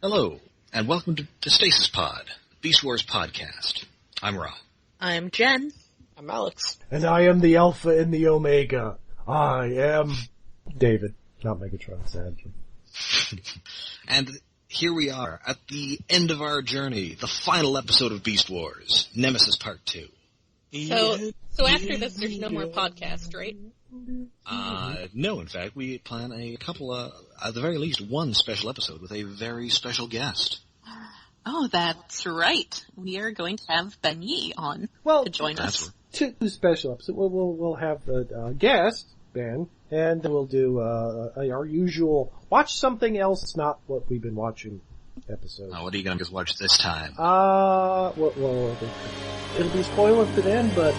Hello, and welcome to Stasis Pod, Beast Wars podcast. I'm Rob. I'm Jen. I'm Alex. And I am the Alpha and the Omega. I am David, not Megatron, sadly. And here we are, at the end of our journey, the final episode of Beast Wars, Nemesis Part 2. So after this, there's no more podcast, right? No, in fact, we plan a couple at the very least, one special episode with a very special guest. Oh, that's right. We are going to have Ben Yee on to join us. Two special episodes. We'll have a guest, Ben, and we'll do our usual watch something else. It's not what we've been watching episode. What are you going to watch this time? Well, it'll be spoiler to the end, but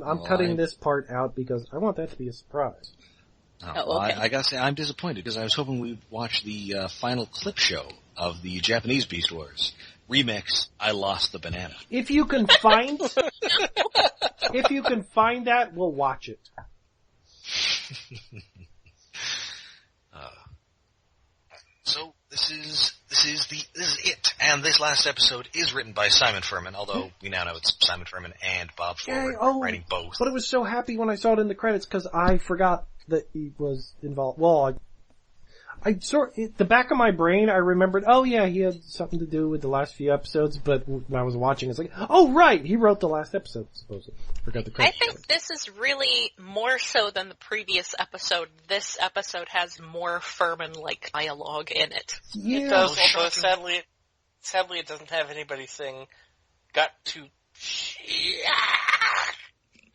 I'm cutting this part out because I want that to be a surprise. Okay. I gotta say, I'm disappointed because I was hoping we'd watch the final clip show of the Japanese Beast Wars. Remix, I Lost the Banana. If you can find that, we'll watch it. So this is it, and this last episode is written by Simon Furman, although we now know it's Simon Furman and Bob Forward writing both. But I was so happy when I saw it in the credits because I forgot that he was involved. Well, the back of my brain, I remembered, oh yeah, he had something to do with the last few episodes, but when I was watching, it's like, oh right, he wrote the last episode, supposedly. Forgot the credits. I think this is really more so than the previous episode. This episode has more Furman-like dialogue in it. Yeah. It does, although sadly it doesn't have anybody saying, got to...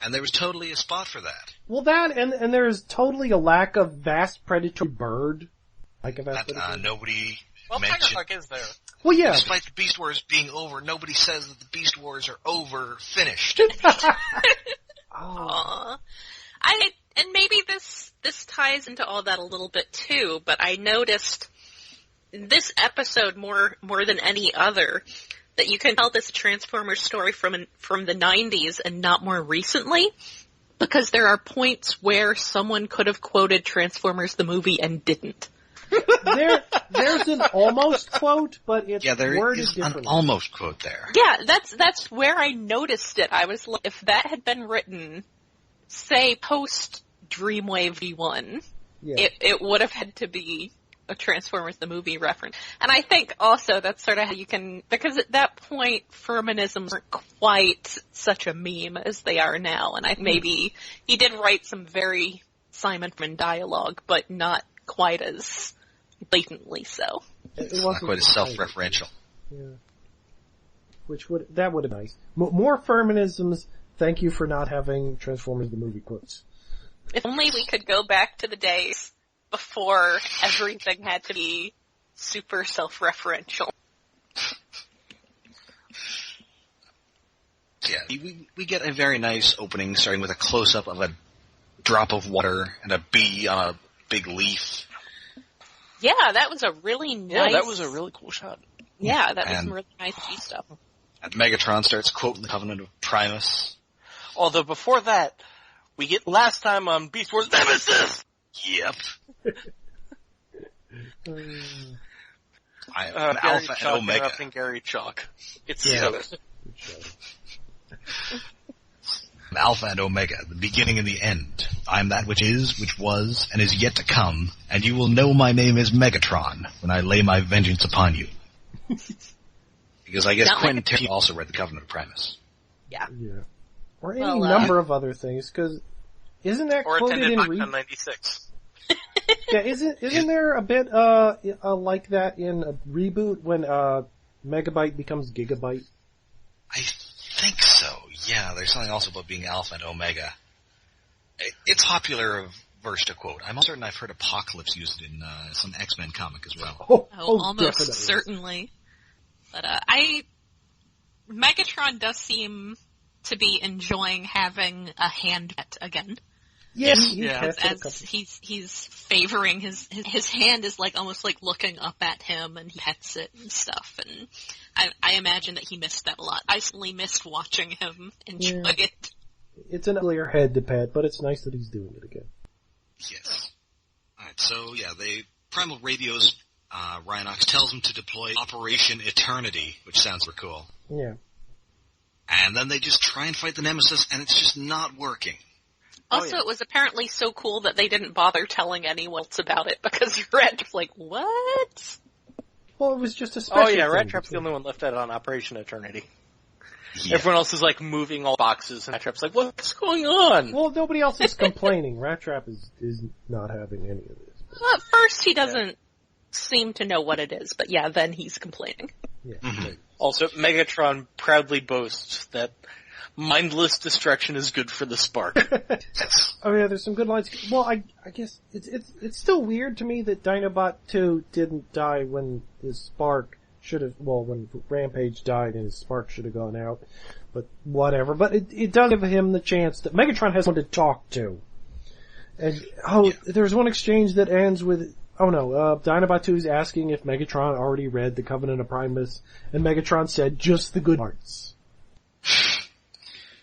And there was totally a spot for that. Well, that, and there's totally a lack of vast predatory bird. Like a vast predatory nobody Well, mentioned. Tigerhawk is there. Well, yeah. Despite the Beast Wars being over, nobody says that the Beast Wars are over, finished. Oh. And maybe this ties into all that a little bit too, but I noticed this episode more than any other that you can tell this Transformers story from the 90s and not more recently, because there are points where someone could have quoted Transformers the movie and didn't. There's an almost quote, but it's worded is differently. an almost quote there. Yeah, that's where I noticed it. I was like, if that had been written, say, post Dreamwave V1, it would have had to be a Transformers the movie reference. And I think also that's sort of how you can, because at that point, Furmanisms weren't quite such a meme as they are now, and maybe he did write some very Simon Furman dialogue, but not quite as blatantly so. It's not quite as self-referential. Yeah. That would have been nice. More Furmanisms, thank you for not having Transformers the movie quotes. If only we could go back to the days before everything had to be super self-referential. Yeah, we get a very nice opening starting with a close-up of a drop of water and a bee on a big leaf. Yeah, that was a really nice... Yeah, that was a really cool shot. Yeah, that was some really nice G stuff. And Megatron starts quoting the Covenant of Primus. Although before that, we get last time on Beast Wars Nemesis! Yep. Gary Alpha Chalk and Omega. and Gary Chalk. It's Alpha and Omega, the beginning and the end. I am that which is, which was, and is yet to come, and you will know my name is Megatron when I lay my vengeance upon you. Because I guess Quentin Tarantino also read the Covenant of Primus. Yeah. Or any number of other things, because isn't that or quoted in attended by 96. Yeah, isn't there a bit like that in a reboot when Megabyte becomes Gigabyte? I think so. Yeah, there's something also about being Alpha and Omega. It's popular verse to quote. I'm certain I've heard Apocalypse used it in some X-Men comic as well. Almost definitely. certainly. But Megatron does seem to be enjoying having a hand pet again. Yes, as he's favoring his hand is like almost like looking up at him, and he pets it and stuff. And I imagine that he missed that a lot. I certainly missed watching him enjoy it. It's an uglier head to pet, but it's nice that he's doing it again. Yes. Alright, so Primal radios, Rhinox tells him to deploy Operation Eternity, which sounds super cool. Yeah. And then they just try and fight the Nemesis, and it's just not working. Also, it was apparently so cool that they didn't bother telling anyone else about it, because Red was like, what? Well, it was just a special thing. Rat Trap's the only one left out on Operation Eternity. Yeah. Everyone else is like moving all boxes, and Rat Trap's like, what's going on? Well, nobody else is complaining. Rat Trap is not having any of this. Well, at first he doesn't seem to know what it is, but then he's complaining. Yeah. Mm-hmm. Also, Megatron proudly boasts that mindless destruction is good for the spark. Oh yeah, there's some good lines. Well, I guess it's still weird to me that Dinobot 2 didn't die when his spark should have, when Rampage died and his spark should have gone out. But whatever. But it does give him the chance that Megatron has someone to talk to. And, there's one exchange that ends with, Dinobot 2 is asking if Megatron already read the Covenant of Primus, and Megatron said, just the good parts.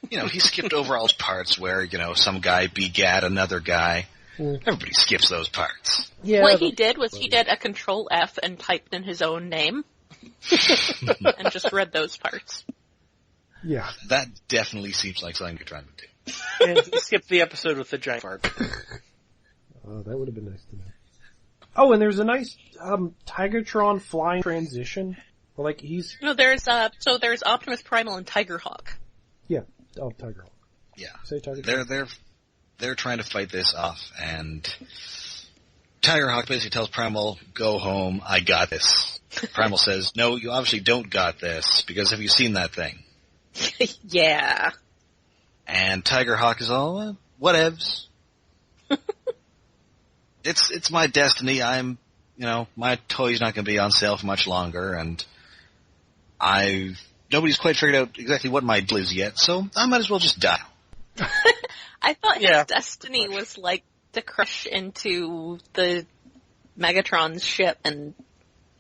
He skipped over all those parts where, some guy begat another guy. Everybody skips those parts. Yeah, what he did was he did a Control F and typed in his own name. And just read those parts. Yeah. That definitely seems like something you're trying to do. And he skipped the episode with the giant fart. Oh, that would have been nice to know. Oh, and there's a nice, Tigertron flying transition. Like, he's... No, there's Optimus Primal and Tigerhawk. Yeah. Oh, Tigerhawk. Yeah. Say Tigerhawk. They're trying to fight this off, and Tigerhawk basically tells Primal, go home, I got this. Primal says, no, you obviously don't got this, because have you seen that thing? Yeah. And Tigerhawk is all, whatevs. It's my destiny. I'm, my toy's not going to be on sale for much longer, and nobody's quite figured out exactly what my deal is yet, so I might as well just die. I thought his destiny was like to crash into the Megatron's ship, and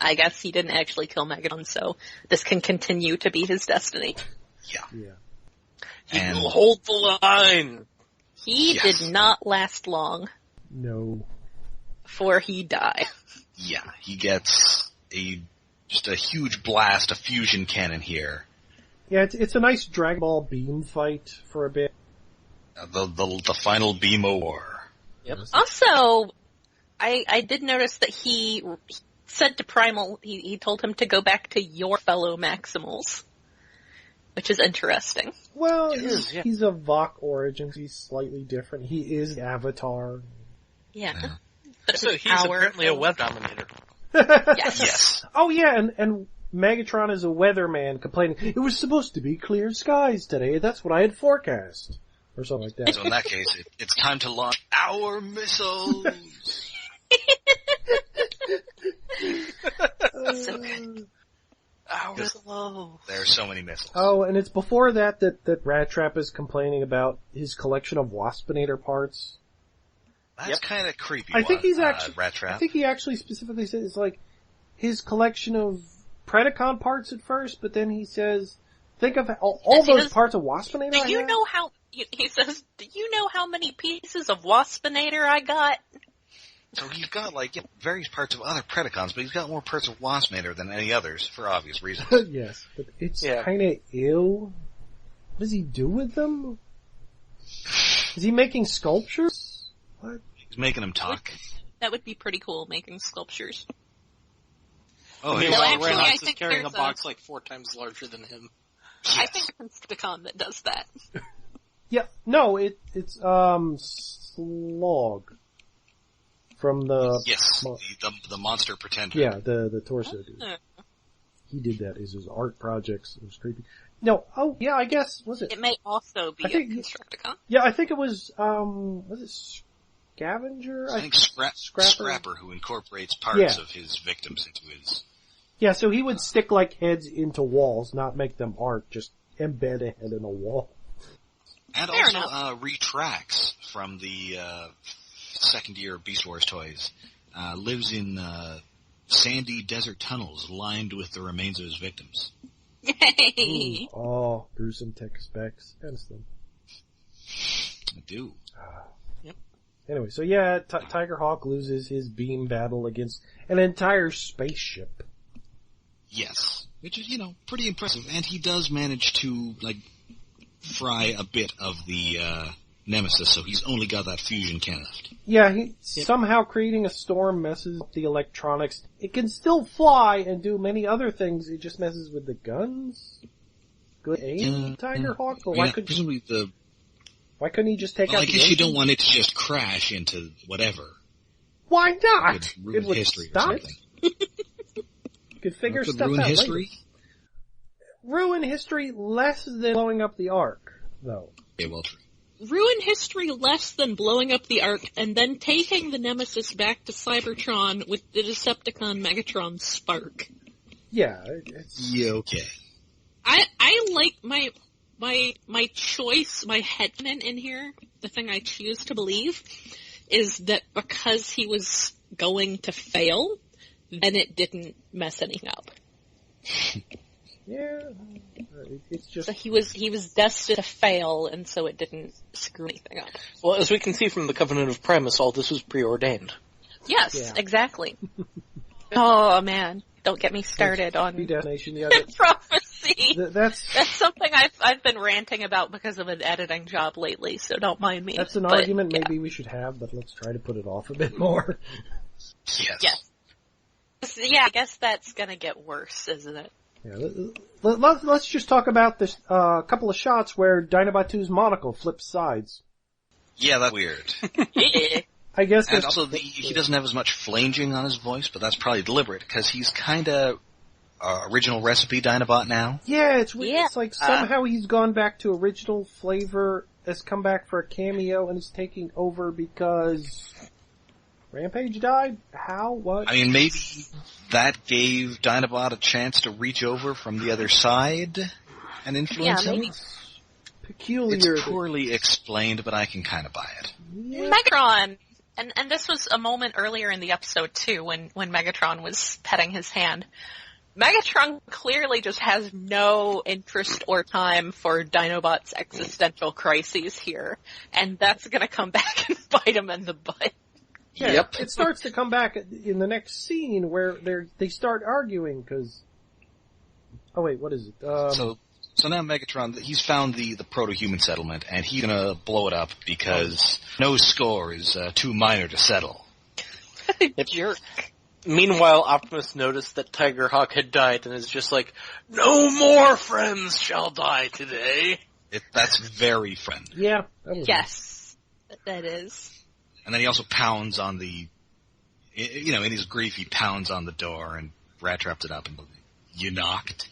I guess he didn't actually kill Megatron, so this can continue to be his destiny. Yeah. He will hold the line. He did not last long. No. Before he died. Yeah, he gets just a huge blast of fusion cannon here. Yeah, it's a nice Dragon Ball beam fight for a bit. The final beam of war. Yep. Also, I did notice that he said to Primal, he told him to go back to your fellow Maximals. Which is interesting. Well, he's a Vok origins. He's slightly different. He is Avatar. Yeah. So he's apparently a web dominator. Yes. Oh yeah, and Megatron is a weatherman complaining, it was supposed to be clear skies today, that's what I had forecast. Or something like that. So in that case, it's time to launch our missiles! So good. There are so many missiles. Oh, and it's before that Rat Trap is complaining about his collection of Waspinator parts. That's kind of creepy. I think he's actually, Rat Trap. I think he actually specifically says it's like his collection of Predacon parts at first, but then he says, think of all those parts of Waspinator. He says, do you know how many pieces of Waspinator I got? So he's got various parts of other Predacons, but he's got more parts of Waspinator than any others for obvious reasons. Yes, but it's kind of ill. What does he do with them? Is he making sculptures? What? He's making them talk. That would be pretty cool, making sculptures. Oh, I think carrying a box 4 times larger than him. Yes. I think it's Decepticon that does that. Yeah, no, it's Slog. From the... Yes, the monster pretender. Yeah, the torso dude. He did that as his art projects. It was creepy. No, I guess, was it? It may also be a Constructicon. Yeah, I think it was it Scavenger? I think Scrapper who incorporates parts of his victims into his... Yeah, so he would stick like heads into walls, not make them arc, just embed a head in a wall. And Fair also retracts from the second year of Beast Wars toys. Lives in sandy desert tunnels lined with the remains of his victims. Yay! Oh, gruesome tech specs. Anderson. I do. Yep. Anyway, so yeah, Tigerhawk loses his beam battle against an entire spaceship. Yes. Which is, pretty impressive. And he does manage to, fry a bit of the Nemesis, so he's only got that fusion cannon left. Yeah, somehow creating a storm messes up the electronics. It can still fly and do many other things, it just messes with the guns. Good aim, Tigerhawk, but why couldn't he just take out the I guess you engine? don't want it to just crash into whatever. Why not? It would ruin history stop or something. You could figure stuff ruin out history? later. Ruin history less than blowing up the Ark, though. Yeah, well, true. Ruin history less than blowing up the Ark and then taking the Nemesis back to Cybertron with the Decepticon Megatron spark. Yeah, Yeah, okay. I like my choice, my headcanon in here, the thing I choose to believe, is that because he was going to fail, then it didn't mess anything up. yeah, it's just... So he was destined to fail, and so it didn't screw anything up. Well, as we can see from the Covenant of Primus, all this was preordained. Yes, Yeah. exactly. Oh man, don't get me started on predestination. Yeah, prophecy. that's something I've been ranting about because of an editing job lately, so don't mind me. an But, argument yeah. maybe we should have, but let's try to put it off a bit more. Yes. Yes. Yeah, I guess that's gonna get worse, isn't it? Yeah, let's just talk about this couple of shots where Dinobot 2's monocle flips sides. Yeah, that's weird. I guess And also, he doesn't have as much flanging on his voice, but that's probably deliberate, because he's kind of original recipe Dinobot now. yeah, it's weird. Yeah. It's like somehow he's gone back to original flavor, has come back for a cameo, and is taking over because Rampage died? How? What? I mean, maybe that gave Dinobot a chance to reach over from the other side and influence Yeah, him. maybe. Peculiar. It's poorly explained, but I can kind of buy it. Yeah. Megatron, and this was a moment earlier in the episode too, when Megatron was petting his hand. Megatron clearly just has no interest or time for Dinobot's existential crises here, and that's gonna come back and bite him in the butt. Yeah, Yep. It starts to come back in the next scene where they start arguing because... Oh wait, what is it? So now Megatron, he's found the proto-human settlement, and he's gonna blow it up because no score is too minor to settle. Jerk. Meanwhile, Optimus noticed that Tigerhawk had died and is just like, no more friends shall die today. That's very friendly. Yeah. That was Yes, that is. And then he also pounds on in his grief, he pounds on the door, and Rat traps it up and you knocked.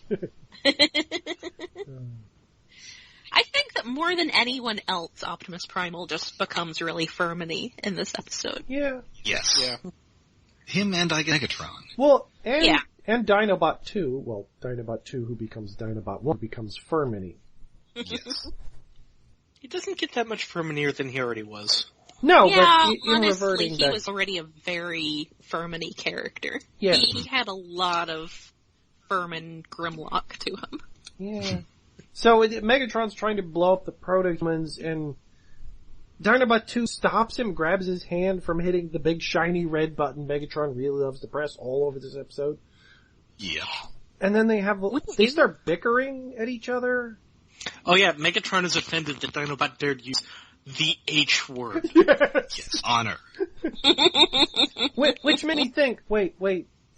I think that more than anyone else, Optimus Primal just becomes really Ferminy in this episode. Yeah. Yes. Yeah. Him and Megatron. Well, and Yeah. and Dinobot 2, well, Dinobot 2 who becomes Dinobot 1 becomes Ferminy. Yes. He doesn't get that much firminier than he already was. No, Yeah, but in honestly, reverting he back... was already a very Ferminy character. Yeah. He had a lot of Furman Grimlock to him. Yeah. So Megatron's trying to blow up the proto-humans, and Dinobot 2 stops him, grabs his hand from hitting the big shiny red button Megatron really loves to press all over this episode. Yeah. And then they start bickering at each other. Oh yeah, Megatron is offended that Dinobot dared use the H word. Yes. Honor. Which made me think, wait,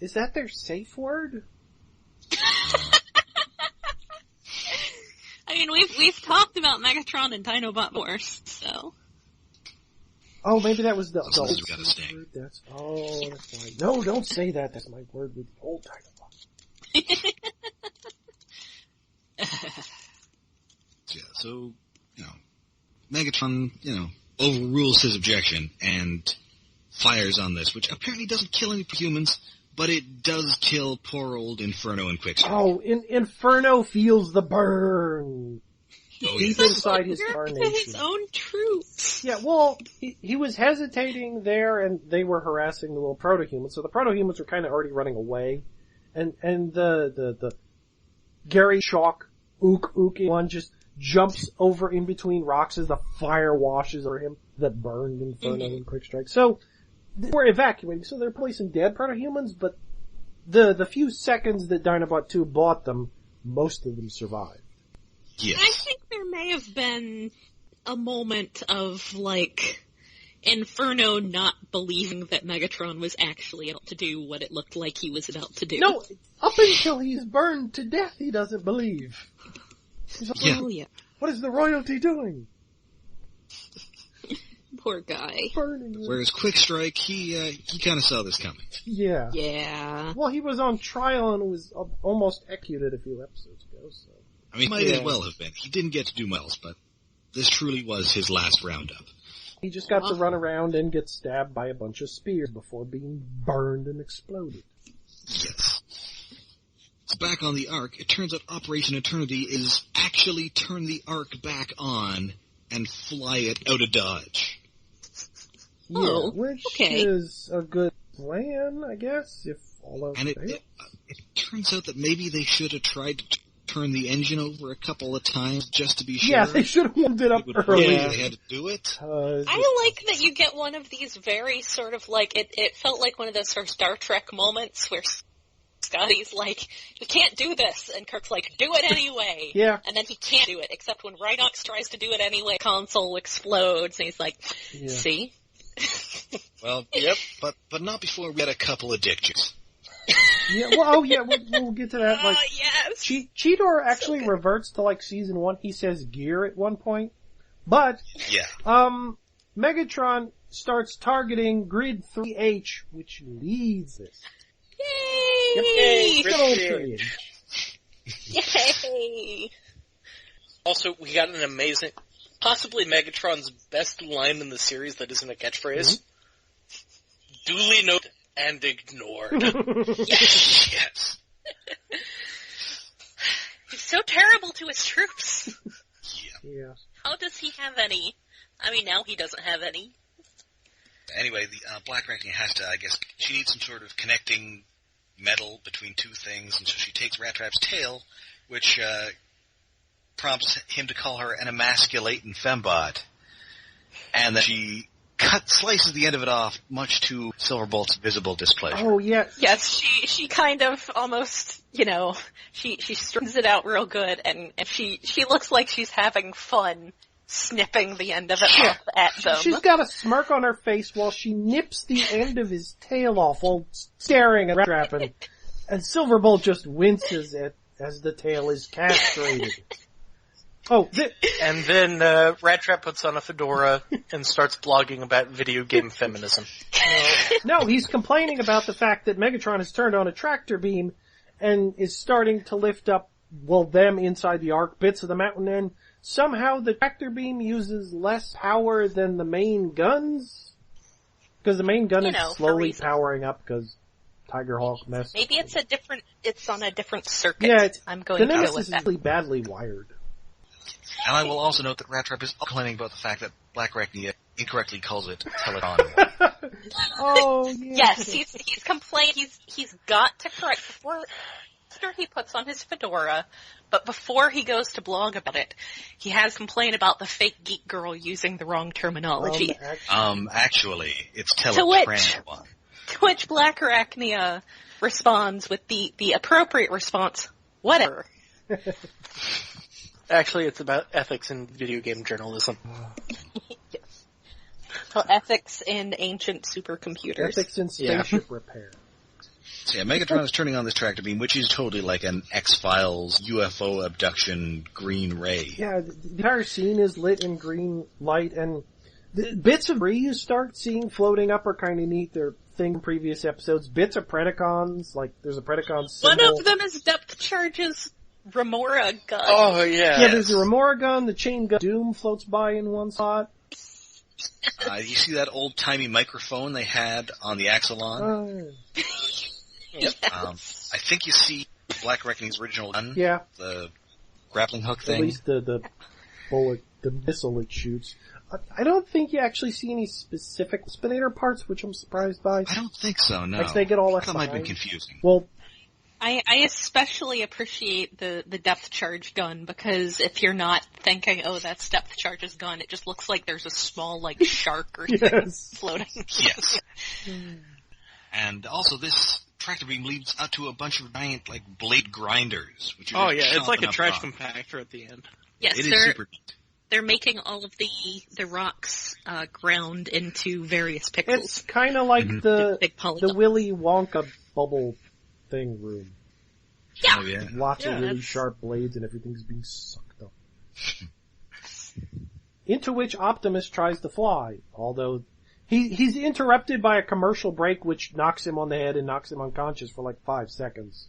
is that their safe word? I mean, we've talked about Megatron and Dinobot Wars, so. Oh, maybe that was the Sometimes we gotta stay. word. That's right. No, don't say that. That's my word with the old Dinobot. Yeah, so, Megatron, overrules his objection and fires on this, which apparently doesn't kill any humans, but it does kill poor old Inferno and Quicksilver. Oh, Inferno feels the burn. Oh, Deep yes. inside his To carnation. his own troops. Yeah, well, he was hesitating there, and they were harassing the little proto-humans, so the proto-humans were kind of already running away, and the Gary Shock Ook one just jumps over in between rocks as the fire washes over him that burned Inferno and Quickstrike. So, we're evacuating, so they're placing dead proto-humans, but the few seconds that Dinobot 2 bought them, most of them survived. Yes. I think there may have been a moment of, like, Inferno not believing that Megatron was actually able to do what it looked like he was about to do. No, up until he's burned to death, he doesn't believe. He's like, Yeah. Oh, yeah. what is the royalty doing? Poor guy. Burning. Whereas Quickstrike, he kind of saw this coming. Yeah. Yeah. Well, he was on trial and was almost executed a few episodes ago, so. I mean, might as well have been. He didn't get to do much, but this truly was his last roundup. He just got to run around and get stabbed by a bunch of spears before being burned and exploded. Yes. So back on the Ark, it turns out Operation Eternity is actually turn the Ark back on and fly it out of Dodge. Oh, yeah, which okay. is a good plan, I guess, if all else And it fails. turns out that maybe they should have tried to turn the engine over a couple of times just to be sure. Yeah, they should have warmed it up It would early. work. They had to do it. I like that you get one of these very sort of like, it felt like one of those sort of Star Trek moments where Scotty's like, you can't do this, and Kirk's like, do it anyway. Yeah. And then he can't do it, except when Rhinox tries to do it anyway, console explodes, and he's like, see? Well, yep, but not before we had a couple of dick jokes. Yeah, well, we'll get to that. Like, yes! Cheetor actually reverts to like season 1. He says gear at one point. But, Yeah. Megatron starts targeting Grid 3H, which leads this. Yay! Good old 3H. Yay! Also, we got an amazing, possibly Megatron's best line in the series that isn't a catchphrase. Duly noted and ignored. Yes. He's so terrible to his troops. Yeah. How does he have any? I mean, now he doesn't have any. Anyway, the Black Reckoning has to, I guess, she needs some sort of connecting metal between two things, and so she takes Rat Trap's tail, which prompts him to call her an emasculating fembot, and then she slices the end of it off, much to Silverbolt's visible displeasure. Oh, yeah. Yes, she kind of almost, she strings it out real good, and she looks like she's having fun snipping the end of it off at them. She's got a smirk on her face while she nips the end of his tail off while staring at Rat Trap, and Silverbolt just winces as the tail is castrated. Oh, And then Rat Trap puts on a fedora and starts blogging about video game feminism. no, he's complaining about the fact that Megatron has turned on a tractor beam and is starting to lift up, them inside the Ark, bits of the mountain, and somehow the tractor beam uses less power than the main guns? Because the main gun is slowly powering up because Tigerhawk messed. Maybe it's on a different circuit. Yeah, I'm going the to go Nemesis with is that. really badly wired. And I will also note that Rat Trap is complaining about the fact that Black Reckoning incorrectly calls it Telecon. Oh, yeah. Yes, he's complaining. He's got to correct after he puts on his fedora, but before he goes to blog about it, he has complained about the fake geek girl using the wrong terminology. Actually, it's To Teletran. which Black Arachnia responds with the appropriate response, whatever. Actually, it's about ethics in video game journalism. Yes. Well, ethics in ancient supercomputers. Ethics in spaceship repair. So yeah, Megatron is turning on this tractor beam, which is totally like an X-Files UFO abduction green ray. Yeah, the entire scene is lit in green light, and the bits of debris you start seeing floating up are kind of neat. They're thing from previous episodes. Bits of Predacons, like there's a Predacon symbol. One of them is Depth Charge's Remora gun. Oh, yeah. Yeah, there's a Remora gun, the chain gun Doom floats by in one spot. You see that old-timey microphone they had on the Axelon? Yep. Yes. I think you see Black Reckoning's original gun. Yeah. The grappling hook thing. At least the bullet, the missile it shoots. I don't think you actually see any specific Spinator parts, which I'm surprised by. I don't think so, no. Like they get all left That might behind. be confusing. Well, I especially appreciate the depth charge gun, because if you're not thinking, oh, that's depth charge's gun, it just looks like there's a small, like, shark or thing yes. floating. Yes. And also this tractor beam leads out to a bunch of giant, like, blade grinders. Which Oh yeah, it's chop like a up trash rock. compactor at the end. Yes, It is super neat. they're making all of the rocks ground into various pixels. It's kind of like Mhm. the Big polygon. Willy Wonka bubble thing room. Yeah. Oh, yeah. Lots of Yeah, really that's- sharp blades and everything's being sucked up. Into which Optimus tries to fly, although he's interrupted by a commercial break which knocks him on the head and knocks him unconscious for like 5 seconds.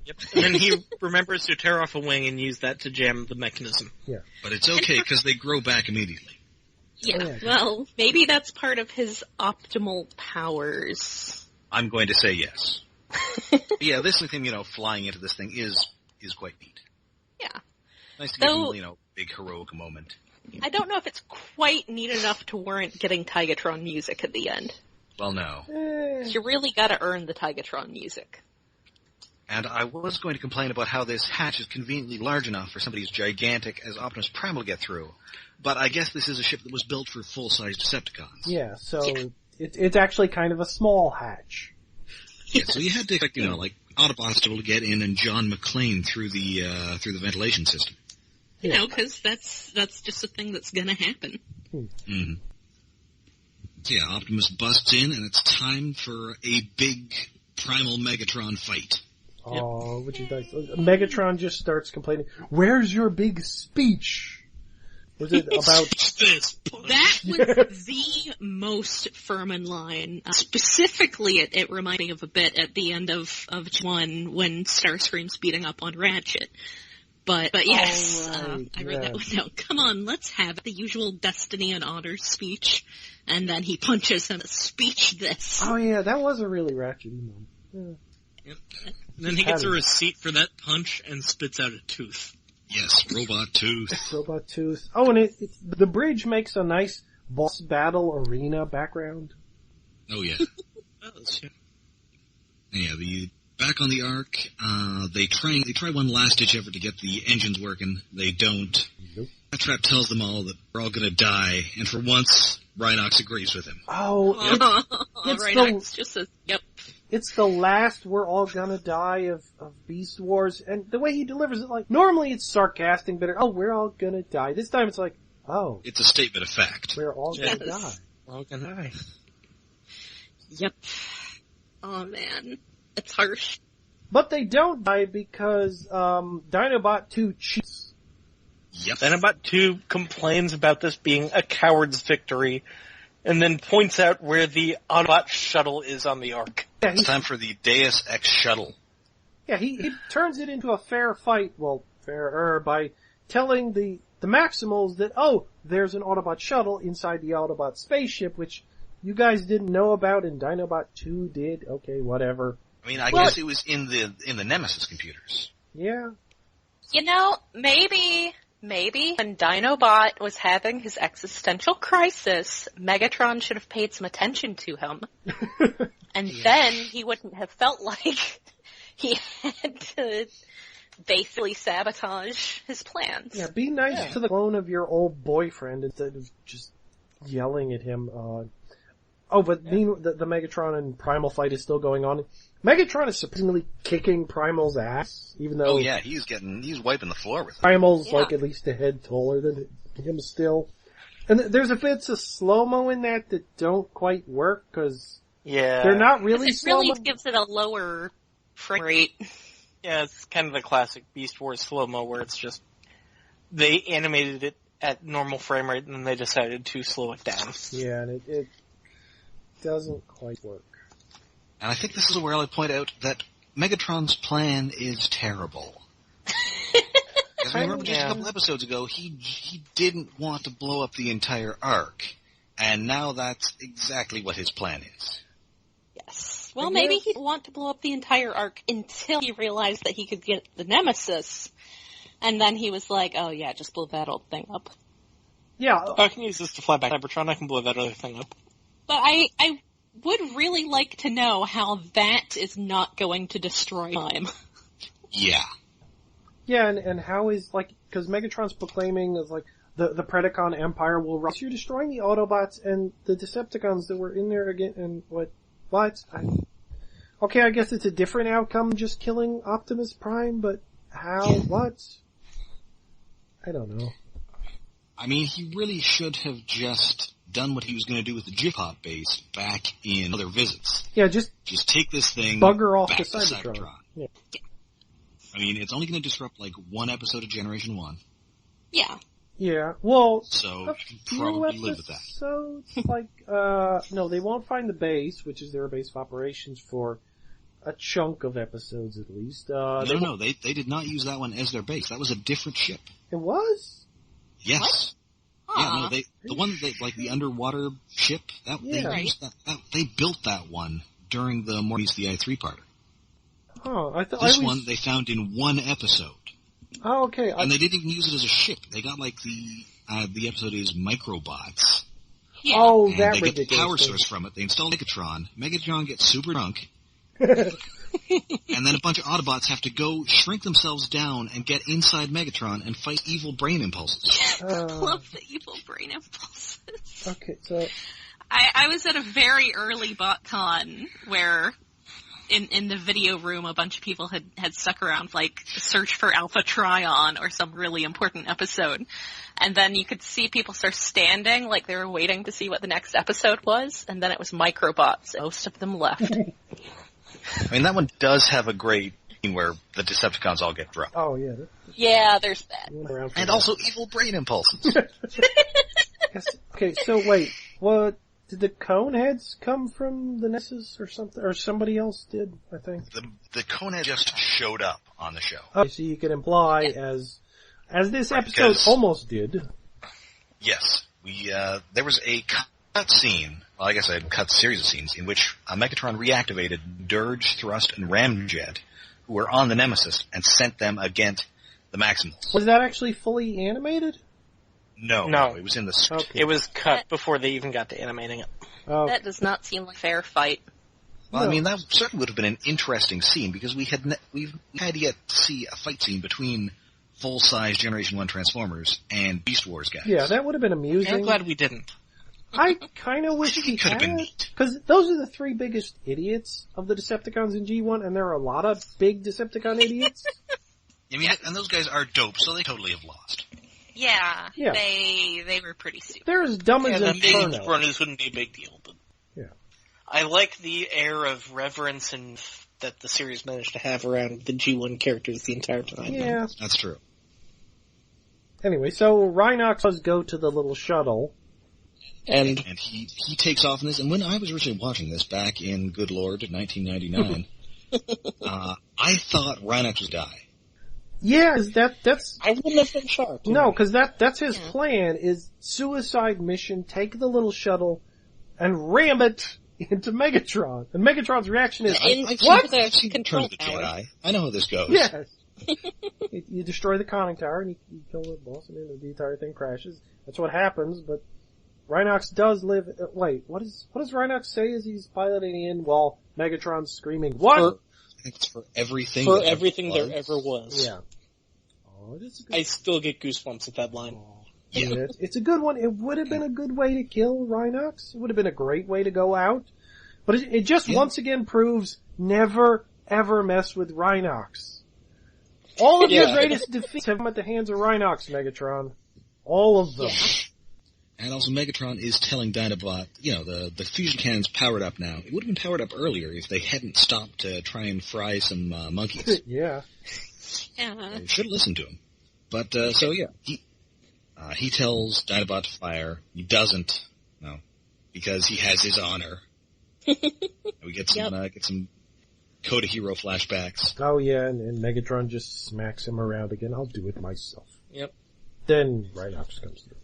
Yep. And then he remembers to tear off a wing and use that to jam the mechanism. But it's okay, because they grow back immediately. Yeah, Oh, yeah. well, maybe that's part of his optimal powers. I'm going to say yes. Yeah, this with him, flying into this thing is quite neat. Yeah. Nice to give Though- him, big heroic moment. I don't know if it's quite neat enough to warrant getting Tigatron music at the end. Well, no. You really gotta earn the Tigatron music. And I was going to complain about how this hatch is conveniently large enough for somebody as gigantic as Optimus Prime to get through. But I guess this is a ship that was built for full-size Decepticons. Yeah, so Yeah. it's actually kind of a small hatch. Yeah, so you had to expect, like Autobots to be able to get in and John McClane through the ventilation system. You know, because that's just a thing that's gonna happen. Mm-hmm. So yeah, Optimus busts in, and it's time for a big primal Megatron fight. Oh, which is nice. Megatron just starts complaining, "Where's your big speech?" Was it about... That was the most Furman line. Specifically, it reminded me of a bit at the end of 1 when Starscream's beating up on Ratchet. But yes, right, I wrote that one down. Come on, let's have the usual Destiny and Honor speech. And then he punches him a speech this. Oh yeah, that was a really ratchety moment. Yeah. Yep. And then he gets a receipt for that punch and spits out a tooth. Yes, robot tooth. Robot tooth. Oh, and the bridge makes a nice boss battle arena background. Oh yeah. Yeah. Yeah, back on the Ark, they try one last ditch effort to get the engines working. They don't. Nope. That trap tells them all that we're all gonna die, and for once, Rhinox agrees with him. Oh, it's Rhinox just says, yep. it's the last we're all gonna die of Beast Wars, and the way he delivers it, like, normally it's sarcastic, but, oh, we're all gonna die. This time it's like, oh, It's a statement of fact. we're all gonna Yes. die. Well, can I? Yep. Oh man. It's harsh. But they don't die because, Dinobot 2 cheats. Yep. Dinobot 2 complains about this being a coward's victory, and then points out where the Autobot shuttle is on the Ark. Yeah, It's time for the Deus Ex shuttle. Yeah, he turns it into a fair fight, well, fairer, by telling the Maximals that, oh, there's an Autobot shuttle inside the Autobot spaceship, which you guys didn't know about and Dinobot 2 did. Okay, whatever. I mean, I guess it was in the Nemesis computers. Yeah. You know, maybe when Dinobot was having his existential crisis, Megatron should have paid some attention to him. And then he wouldn't have felt like he had to basically sabotage his plans. Yeah, be nice to the clone of your old boyfriend instead of just yelling at him. But the Megatron and Primal fight is still going on. Megatron is surprisingly kicking Primal's ass, even though... Oh yeah, he's wiping the floor with it. Primal's like at least a head taller than him still. And there's bits of slow-mo in that don't quite work, because they're not really It slow-mo. really gives it a lower frame rate. Yeah, it's kind of the classic Beast Wars slow-mo where it's just, they animated it at normal frame rate and then they decided to slow it down. Yeah, and it doesn't quite work. And I think this is where I'll point out that Megatron's plan is terrible. Because remember just a couple episodes ago, he didn't want to blow up the entire Ark. And now that's exactly what his plan is. Yes. Well, maybe he'd want to blow up the entire arc until he realized that he could get the Nemesis. And then he was like, oh yeah, just blow that old thing up. Yeah. I can use this to fly back to Cybertron. I can blow that other thing up. But I would really like to know how that is not going to destroy time. Yeah. Yeah, and how is, because Megatron's proclaiming is the Predacon Empire will rise. You're destroying the Autobots and the Decepticons that were in there again, and what? Okay, I guess it's a different outcome just killing Optimus Prime, but how? What? I don't know. I mean, he really should have just done what he was going to do with the J-Pop base back in other visits. Yeah, just take this thing bugger off back to to Cybertron. Yeah. I mean, it's only going to disrupt one episode of Generation 1. Yeah. Yeah, well, so a you can few probably live with that. Episodes, no, they won't find the base, which is their base of operations for a chunk of episodes at least. No, they did not use that one as their base. That was a different ship. It was? Yes. What? Yeah, no, the one that the underwater ship, they used that. They built that one during the Morbius the I-3-parter. Oh, This one they found in one episode. Oh, okay. And they didn't even use it as a ship. They got the episode is Microbots. Yeah. Oh, and that they get the power thing. source from it. They install Megatron. Megatron gets super drunk. And then a bunch of Autobots have to go shrink themselves down and get inside Megatron and fight evil brain impulses. I love the evil brain impulses. Okay, so... I was at a very early BotCon where in the video room a bunch of people had stuck around search for Alpha Trion or some really important episode. And then you could see people start standing like they were waiting to see what the next episode was, and then it was Microbots. Most of them left. I mean, that one does have a great scene where the Decepticons all get drunk. Oh, yeah. Yeah, there's that. And also evil brain impulses. Yes. Okay, so wait, what, did the Coneheads come from the Nemesis or something? Or somebody else did, I think? The Coneheads just showed up on the show. Okay, so you could imply, as this episode almost did. Yes. There was a cut scene, well, I guess a cut series of scenes, in which Megatron reactivated Dirge, Thrust, and Ramjet, who were on the Nemesis, and sent them against the Maximals. Was that actually fully animated? No, it was in the script. Okay. It was cut before they even got to animating it. That does not seem like a fair fight. Well, I mean, that certainly would have been an interesting scene, because we've had yet to see a fight scene between full-size Generation 1 Transformers and Beast Wars guys. Yeah, that would have been amusing. I'm glad we didn't. I kind of wish we could have been had, neat. because those are the three biggest idiots of the Decepticons in G1, and there are a lot of big Decepticon idiots. I mean, and those guys are dope, so they totally have lost. Yeah. Yeah. They were pretty stupid. They're as dumb as The big Inferno. runners wouldn't be a big deal, but Yeah. I like the air of reverence and that the series managed to have around the G1 characters the entire time. Yeah. That's true. Anyway, so Rhinox does go to the little shuttle. And he takes off in this, and when I was originally watching this back in, good lord, 1999, I thought Rhinox would die. Yeah, that's... I wouldn't have been shocked. No, because that's his plan, is suicide mission, take the little shuttle, and ram it into Megatron. And Megatron's reaction is, what? I've seen Return of the Jedi. I know how this goes. Yes. You destroy the conning tower, and you kill the boss, and then the entire thing crashes. That's what happens, but Rhinox does live... wait, what does Rhinox say as he's piloting in while Megatron's screaming, what? I think it's for everything. For everything there ever was. Yeah. Oh, it is a good... I still get goosebumps at that line. Yeah. It's a good one. It would have been a good way to kill Rhinox. It would have been a great way to go out. But it just once again proves never, ever mess with Rhinox. All of your greatest defeats have come at the hands of Rhinox, Megatron. All of them. Yeah. And also Megatron is telling Dinobot, the fusion cannon's powered up now. It would have been powered up earlier if they hadn't stopped to try and fry some monkeys. Yeah. They should have listened to him. But, he tells Dinobot to fire. He doesn't, because he has his honor. We get some Coda Hero flashbacks. Oh yeah, and Megatron just smacks him around again. I'll do it myself. Yep. Then Rhinox comes through.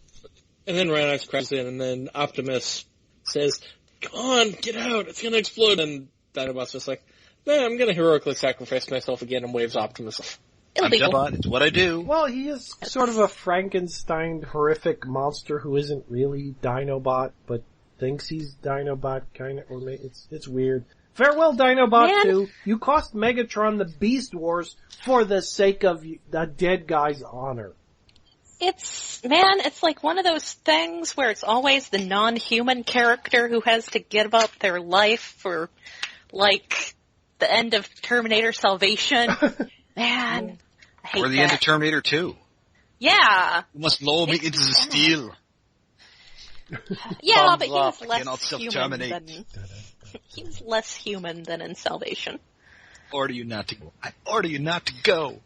And then Rhinox crashes in, and then Optimus says, "Come on, get out, it's gonna explode," and Dinobot's just like, nah, I'm gonna heroically sacrifice myself again, and waves Optimus off. I'm Dinobot, it's what I do. Well, he is sort of a Frankenstein horrific monster who isn't really Dinobot, but thinks he's Dinobot, kinda, or maybe it's weird. Farewell, Dinobot 2. You cost Megatron the Beast Wars for the sake of the dead guy's honor. It's like one of those things where it's always the non-human character who has to give up their life for, like, the end of Terminator Salvation. Man, I hate Or the that. end of Terminator 2. Yeah. You must lower me into the steel. Yeah, but Thumbs he up, was I cannot less human self-terminate. than... He was less human than in Salvation. Order you not to go. I order you not to go.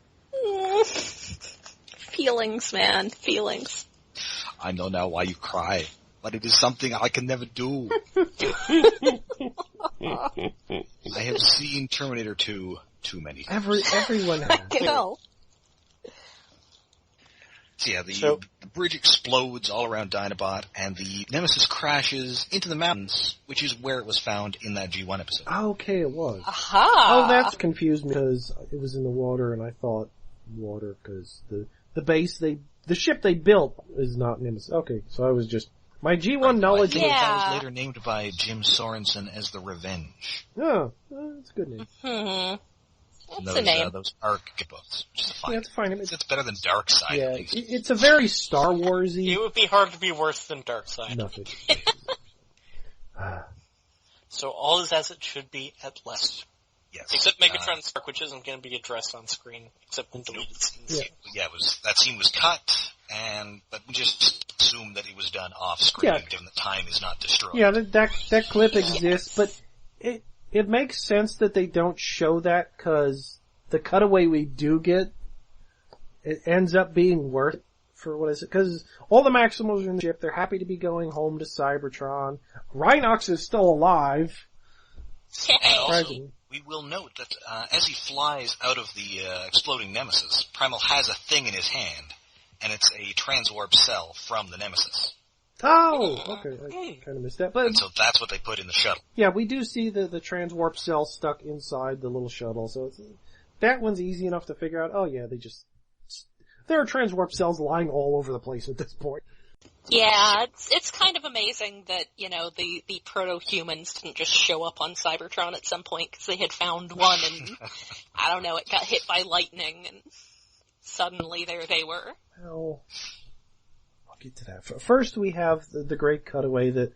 Feelings, man. Feelings. I know now why you cry, but it is something I can never do. I have seen Terminator 2 too many times. Everyone has. Go. So yeah, the bridge explodes all around Dinobot, and the Nemesis crashes into the mountains, which is where it was found in that G1 episode. Okay, it was. Aha! Oh, that's confused me because it was in the water, and I thought water because the ship they built is not Nemesis. Okay, so I was just my G1 knowledge. Yeah. That was later named by Jim Sorensen as the Revenge. Oh, that's a good name. Mm-hmm. That's Those, a name. those Ark books, which is fine. Yeah, it's fine. It's better than Dark Side, Yeah, at least. it's a very Star Warsy. It would be hard to be worse than Darkseid. Nothing. So all is as it should be at last. Yes. Except Megatron's arc, which isn't going to be addressed on screen, except in deleted scenes. Yeah, that scene was cut, but we just assumed that it was done off screen, given the time is not destroyed. Yeah, that clip exists, but it makes sense that they don't show that because the cutaway we do get, it ends up being worth for what is it? Because all the Maximals are in the ship, they're happy to be going home to Cybertron. Rhinox is still alive. And also, we will note that as he flies out of the exploding Nemesis, Primal has a thing in his hand, and it's a transwarp cell from the Nemesis. Oh, okay, I kind of missed that. But And so that's what they put in the shuttle. yeah, we do see the transwarp cell stuck inside the little shuttle, so that one's easy enough to figure out. Oh yeah, there are transwarp cells lying all over the place at this point. Yeah, it's kind of amazing that, the proto-humans didn't just show up on Cybertron at some point because they had found one and, I don't know, it got hit by lightning and suddenly there they were. Well, I'll get to that. First we have the great cutaway that,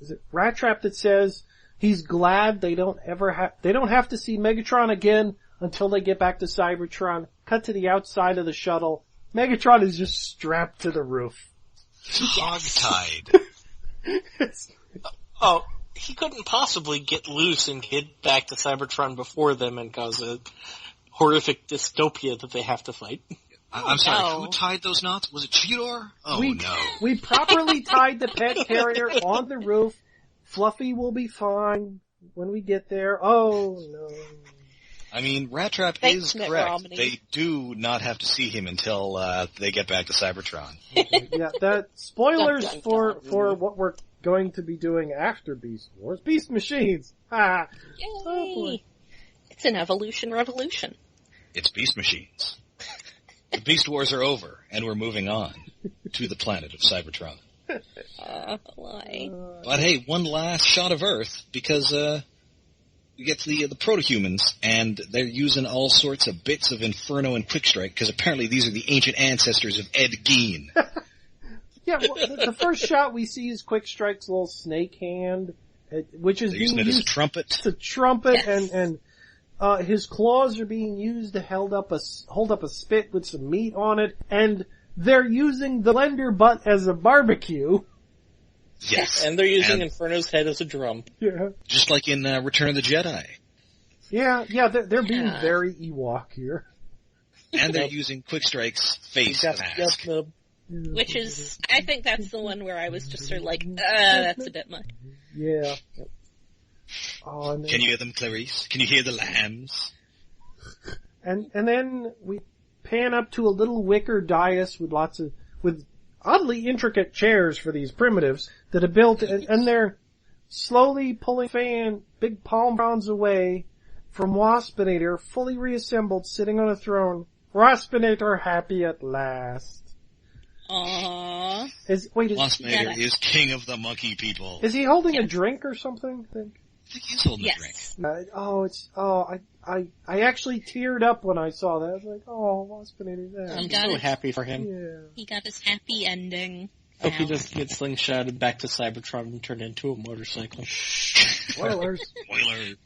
is it Rat Trap that says he's glad they don't have to see Megatron again until they get back to Cybertron. Cut to the outside of the shuttle. Megatron is just strapped to the roof. Hog-tied. He couldn't possibly get loose and get back to Cybertron before them and cause a horrific dystopia that they have to fight. I'm sorry, who tied those knots? Was it Cheetor? Oh, no. We properly tied the pet carrier on the roof. Fluffy will be fine when we get there. Oh, no. I mean, Rat Trap is correct. They do not have to see him until they get back to Cybertron. Yeah, that spoilers for what we're going to be doing after Beast Wars. Beast Machines! Ha! Yay! Oh, boy. It's an evolution revolution. It's Beast Machines. The Beast Wars are over, and we're moving on to the planet of Cybertron. Why? But hey, one last shot of Earth, because we get to the proto-humans, and they're using all sorts of bits of Inferno and Quickstrike, because apparently these are the ancient ancestors of Ed Gein. Yeah, well, the first shot we see is Quickstrike's little snake hand, which is they're using it as a trumpet. It's a trumpet, yes. and his claws are being used to hold up a spit with some meat on it, and they're using the blender butt as a barbecue. Yes. And they're using Inferno's head as a drum. Yeah. Just like in Return of the Jedi. Yeah, they're being very Ewok here. And they're using Quickstrike's face as a mask. Which is, I think that's the one where I was just sort of like, that's a bit much. Yeah. Oh, Can you hear them, Clarice? Can you hear the lambs? And then we pan up to a little wicker dais with oddly intricate chairs for these primitives that are built, and they're slowly pulling fan, big palm fronds away from Waspinator, fully reassembled, sitting on a throne. Waspinator happy at last. Aww. Waspinator is king of the monkey people. Is he holding a drink or something? I think he's holding a drink. I actually teared up when I saw that. I was like, oh, Waspinator's there. I'm so happy for him. Yeah. He got his happy ending. Hope he just gets slingshotted back to Cybertron and turned into a motorcycle. Spoilers. Spoilers.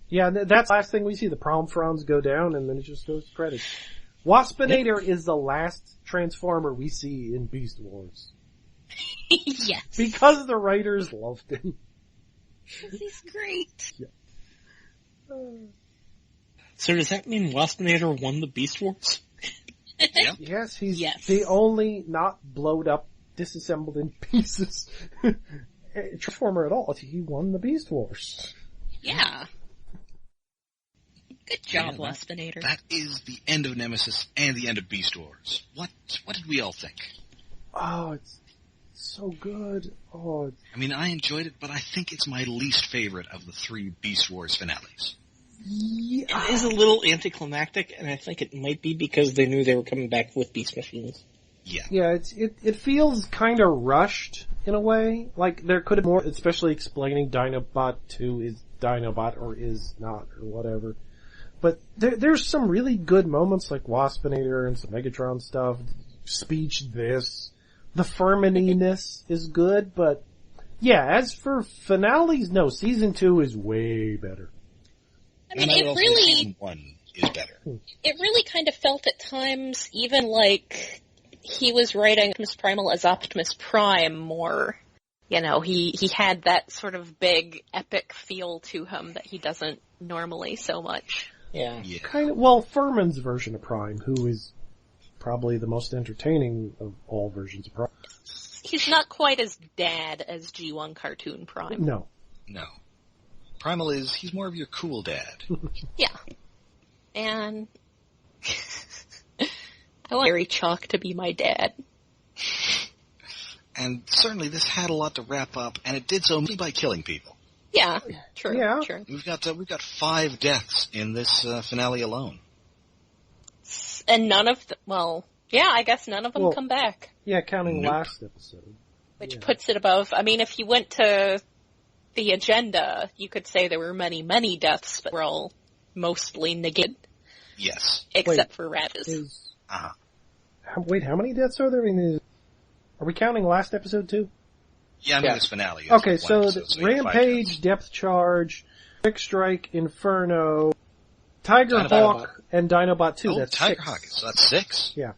Yeah, that's the last thing we see. The prom fronds go down, and then it just goes to credits. Waspinator is the last Transformer we see in Beast Wars. Yes. Because the writers loved him. He's great. Yeah. So does that mean Waspinator won the Beast Wars? Yeah. Yes, he's the only not blowed up, disassembled in pieces Transformer at all. He won the Beast Wars. Yeah. Good job, Waspinator. That is the end of Nemesis and the end of Beast Wars. What did we all think? Oh, it's so good. Oh, I mean, I enjoyed it, but I think it's my least favorite of the 3 Beast Wars finales. yeah. It is a little anticlimactic, and I think it might be because they knew they were coming back with Beast Machines. Yeah. Yeah, it feels kind of rushed in a way. Like there could have more, especially explaining Dinobot 2 is Dinobot or is not or whatever. But there's some really good moments like Waspinator and some Megatron stuff. Speech this. The Fermininess is good, but yeah, as for finales, no, season 2 is way better. I mean, it really, season 1 is better. it really kind of felt at times even like he was writing Optimus Primal as Optimus Prime more. You know, he had that sort of big epic feel to him that he doesn't normally so much. Yeah. Kind of, well, Furman's version of Prime, who is probably the most entertaining of all versions of Prime. He's not quite as dad as G1 Cartoon Prime. No. No. Primal he's more of your cool dad. Yeah. And I want Gary Chalk to be my dad. And certainly this had a lot to wrap up, and it did so only by killing people. Yeah, true. Yeah. True. We've got 5 deaths in this finale alone. And none of I guess none of them come back. Yeah, counting Nope. last episode. Which puts it above, I mean, if you went to the agenda, you could say there were many, many deaths, but were all mostly negated. Yes. Except for Ravage. Uh-huh. How many deaths are there? I mean, are we counting last episode too? Yeah, I mean this finale. Is Okay, one so episode, the we have 5 Rampage, deaths. Depth Charge, Quick Strike, Inferno, Tiger Hawk, and Dinobot 2. Oh, That's Tiger 6. Hawk. So that's 6. Yeah.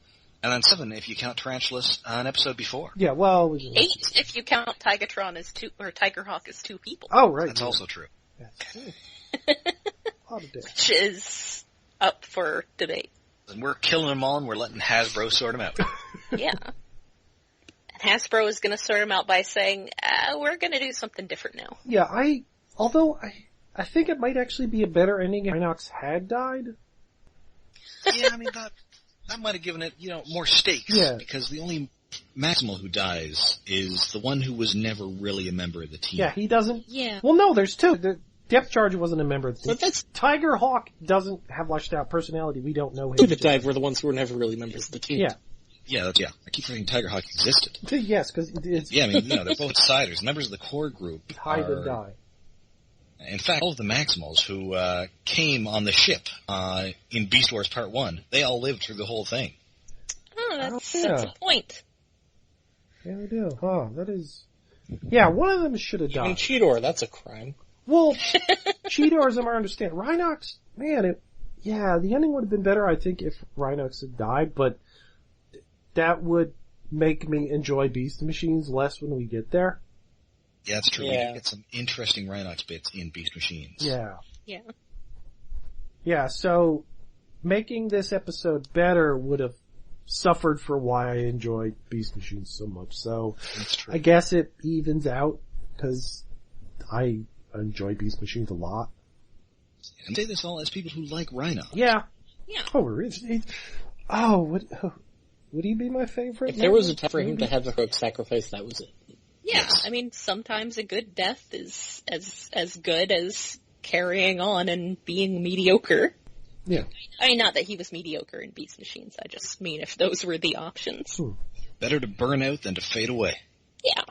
And then 7 if you count Tarantulas an episode before. Yeah, well... 8 if you count Tigatron as 2, or Tiger Hawk as 2 people. Oh, right. That's also true. A lot of deaths. Which is up for debate. And we're killing them all and we're letting Hasbro sort them out. Yeah. And Hasbro is going to sort them out by saying, we're going to do something different now. Yeah, I think it might actually be a better ending if Rhinox had died. Yeah, I mean, that might have given it, more stakes. Yeah. Because the only Maximal who dies is the one who was never really a member of the team. Yeah, he doesn't... Yeah. Well, no, there's 2. The Depth Charge wasn't a member of the team. But that's Tiger Hawk doesn't have fleshed out personality. We don't know him. two that died were the ones who were never really members of the team. Yeah. Yeah, I keep forgetting Tiger Hawk existed. Yes, because it's... Yeah, I mean, they're both siders. Members of the core group hide and die. In fact, all of the Maximals who came on the ship in Beast Wars Part 1, they all lived through the whole thing. Oh, that's yeah. a point. Yeah, they do. Huh, that is... Yeah, one of them should have I mean, died. Cheetor, that's a crime. Well, Cheetor, as I understand. Rhinox, man, the ending would have been better, I think, if Rhinox had died, but that would make me enjoy Beast Machines less when we get there. Yeah, that's true. Yeah. We get some interesting Rhinox bits in Beast Machines. Yeah. Yeah. Yeah, so making this episode better would have suffered for why I enjoyed Beast Machines so much. So That's true. I guess it evens out because I enjoy Beast Machines a lot. And say this all as people who like Rhino. Yeah. Yeah. Oh, Would he be my favorite? If there was a time for him to have the heroic sacrifice, that was it. Yeah, yes. I mean, sometimes a good death is as good as carrying on and being mediocre. Yeah. I mean, not that he was mediocre in Beast Machines, I just mean if those were the options. Better to burn out than to fade away. Yeah.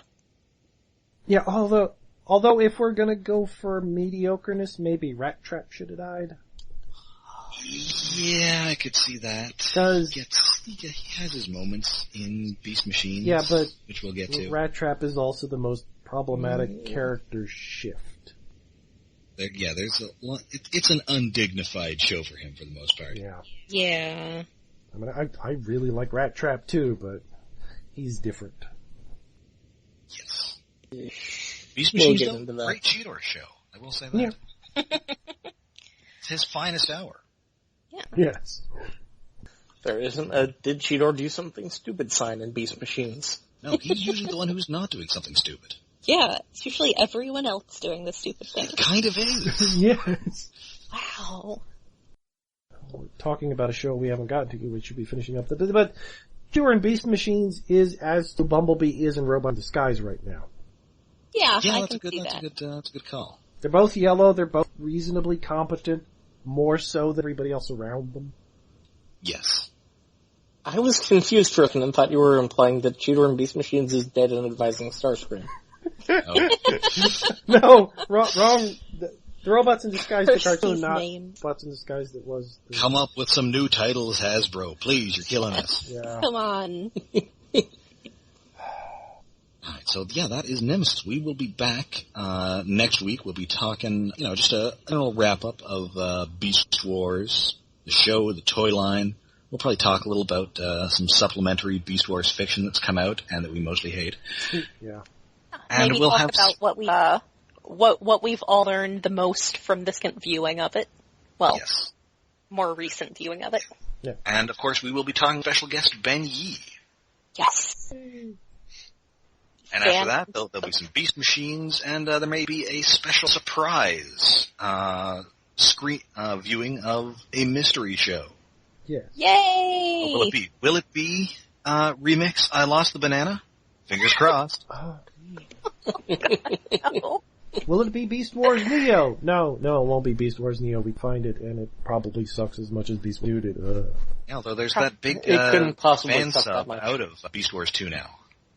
Yeah, although if we're gonna go for mediocreness, maybe Rat Trap should have died. Yeah, I could see that. He has his moments in Beast Machines. Yeah, but which we'll get to. Rat Trap is also the most problematic character shift. There's it's an undignified show for him for the most part. Yeah. Yeah. I mean, I really like Rat Trap too, but he's different. Yes. Beast Machines is a great Cheetor show. I will say that. Yeah. It's his finest hour. Yeah. Yes. There isn't a "Did Cheetor do something stupid" sign in Beast Machines. No, he's usually the one who's not doing something stupid. Yeah, it's usually everyone else doing the stupid thing. It kind of is. Yes. Wow. We're talking about a show we haven't gotten to, we should be finishing up. But Cheetor in Beast Machines is as the Bumblebee is in Robot in Disguise right now. Yeah, that's a good call. They're both yellow, they're both reasonably competent, more so than everybody else around them. Yes. I was confused for a second and thought you were implying that Cheetor in Beast Machines is dead and advising Starscream. Oh. No, wrong. The Robots in Disguise, the cartoon, not Robots in Disguise that was... Come up with some new titles, Hasbro. Please, you're killing us. Yeah. Come on. Alright, so that is Nemesis. We will be back next week. We'll be talking, just a general wrap-up of Beast Wars, the show, the toy line. We'll probably talk a little about some supplementary Beast Wars fiction that's come out and that we mostly hate. Yeah. And maybe we'll talk about what we've all learned the most from this viewing of it. Well, yes. More recent viewing of it. Yeah. And of course we will be talking to special guest Ben Yee. Yes. And after that, there'll be some Beast Machines, and there may be a special surprise screen viewing of a mystery show. Yes. Yay! What will it be? Will it be remix I Lost the Banana? Fingers crossed. No. Will it be Beast Wars Neo? No, it won't be Beast Wars Neo. We find it, and it probably sucks as much as Beast Wars did. Yeah, although there's that big couldn't possibly fan suck sub that much. out of Beast Wars 2 now.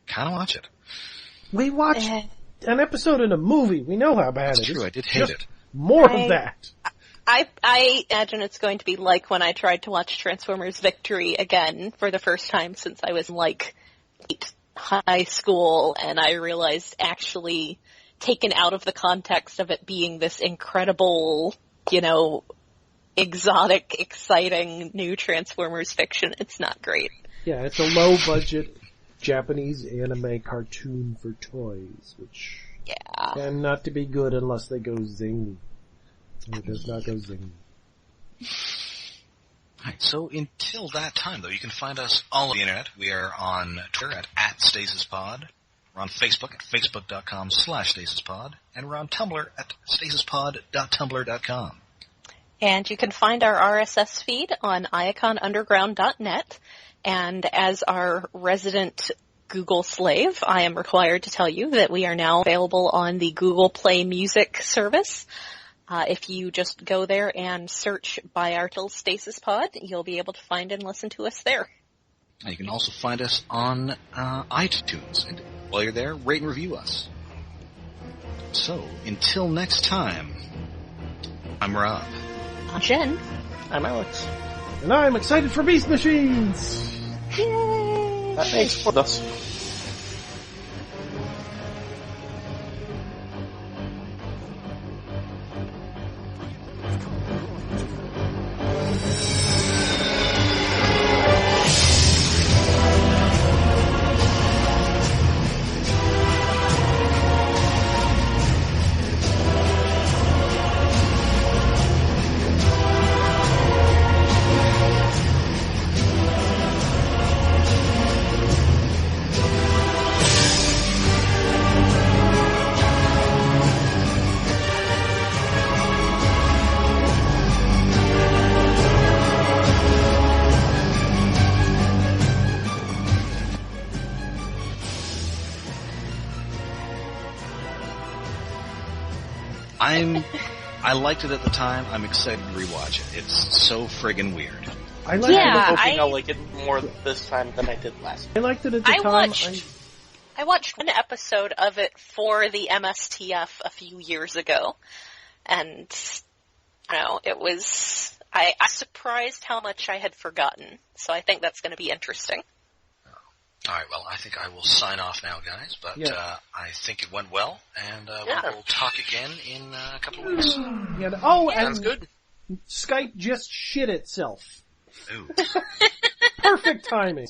Kind of watch it. We watched an episode in a movie. We know how bad That's it is. true, I did hate it. More of that. I imagine it's going to be like when I tried to watch Transformers Victory again for the first time since I was in high school, and I realized actually taken out of the context of it being this incredible, exotic, exciting new Transformers fiction, it's not great. Yeah, it's a low budget Japanese anime cartoon for toys, which tend not to be good unless they go zing. And it does not go zing. Alright, so until that time, though, you can find us all on the internet. We are on Twitter at @StasisPod. We're on Facebook at facebook.com/StasisPod. And we're on Tumblr at stasispod.tumblr.com. And you can find our RSS feed on iaconunderground.net. And as our resident Google slave, I am required to tell you that we are now available on the Google Play Music service. If you just go there and search by our Stasis Pod, you'll be able to find and listen to us there. You can also find us on iTunes. And while you're there, rate and review us. So, until next time, I'm Rob. I'm Jen. I'm Alex. And I'm excited for Beast Machines! Yay! That makes for us. I liked it at the time. I'm excited to rewatch it. It's so friggin' weird. I'm hoping I'll like it more this time than I did last time. I liked it at the time. I watched one episode of it for the MSTF a few years ago, and it was. I surprised how much I had forgotten, so I think that's going to be interesting. All right, well, I think I will sign off now, guys, but I think it went well, and we will talk again in a couple of weeks. Sounds good. Skype just shit itself. Ooh. Perfect timing.